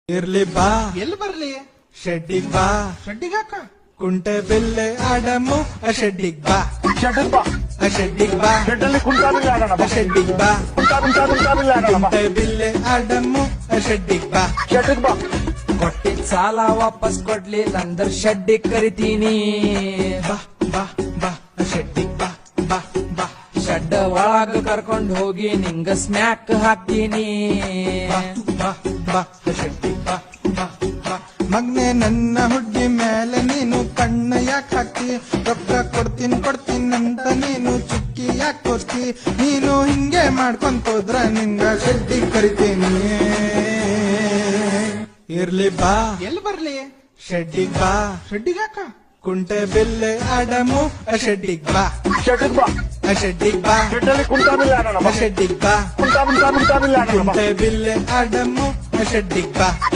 ಇರ್ಲಿ ಬಾ ಎಲ್ಲಿ ಬರ್ಲಿ? ಶೆಡ್ಡಿಗ್ ಬಾ ಶೆಡ್ಡಿಗಾಕ ಕುಂಟೆ ಬಿಲ್ಲೆ ಆಡಮು ಶೆಡ್ಡಿಗ್ ಬಾ ಶೆಡ್ಡಿಗ್ ಬಾ. ಶೆಡ್ಡಿಗ್ ಬಾ ಶೆಡ್ಡಲ್ಲಿ ಕುಂಟಾಬಿಲ್ಲೆ ಆಡೋಣ ಬಾ. ಶೆಡ್ಡಿಗ್ ಬಾ ಕುಂಟಾಬಿಲ್ಲೆ ಆಡೋಣ ಬಾ. ಕುಂಟೆ ಬಿಲ್ಲೆ ಆಡಮು ಶೆಡ್ಡಿಗ್ ಬಾ ಶೆಡ್ಡಿಗ್ ಬಾ. ಕೊಟ್ಟಿದ್ ಸಾಲ ವಾಪಸ್ ಕೊಡ್ಲಿಲ್ಲ ಅಂದ್ರ ಶೆಡ್ಡಿಗ್ ಕರಿತೀನಿ. ಬಾ ಬಾ ಬಾ ಶೆಡ್ಡಿಗ್ ಬಾ ಬಾ ಬಾ ಶೆಡ್ ಒಳಗ ಕರ್ಕೊಂಡ್ ಹೋಗಿ ನಿಂಗ ಸ್ಮ್ಯಾಕ್ ಹಾಕ್ತೀನಿ. ಬಾ ಬಾ ಬಾ ಶೆಡ್ಡಿಗ್ ಬಾ ಬಾ ಬಾ ಮಗ್ನೆ ನನ್ನ ಹುಡ್ಗಿ ಮೇಲೆ ನೀನು ಕಣ್ಣ ಯಾಕೆ ಹಾಕ್ತಿ ರೊಕ್ಕ ಕೊಡ್ತೀನಿ ಅಂತ ನೀನು ಚುಕ್ಕಿ ಯಾಕೆ ತೋರ್ಸ್ತಿ ನೀನು ಹಿಂಗೆ ಮಾಡ್ಕೊಂತೋದ್ರ ನಿಂಗ ಶೆಡ್ಡಿಗ್ ಕರಿತೀನಿ ಇರ್ಲಿ ಬಾ ಎಲ್ಲಿ ಬರ್ಲಿ? ಶೆಡ್ಡಿಗ್ ಬಾ ಶೆಡ್ಡಿಗಾಕ ಕುಂಟೆ ಬಿಲ್ಲೆ ಆಡಮು ಶೆಡ್ಡಿಗ್ ಬಾ ಶೆಡ್ಡಿಗ್ ಬಾ. ಶೆಡ್ಡಿಗ್ ಬಾ ಶೆಡ್ಡಲ್ಲಿ ಕುಂಟಾಬಿಲ್ಲೆ ಆಡೋಣ ಬಾ. ಶೆಡ್ಡಿಗ್ ಬಾ ಕುಂಟಾಬಿಲ್ಲೆ ಆಡೋಣ ಬಾ. ಕುಂಟೆ ಬಿಲ್ಲೆ ಆಡಮು ಶೆಡ್ಡಿಗ್ ಬಾ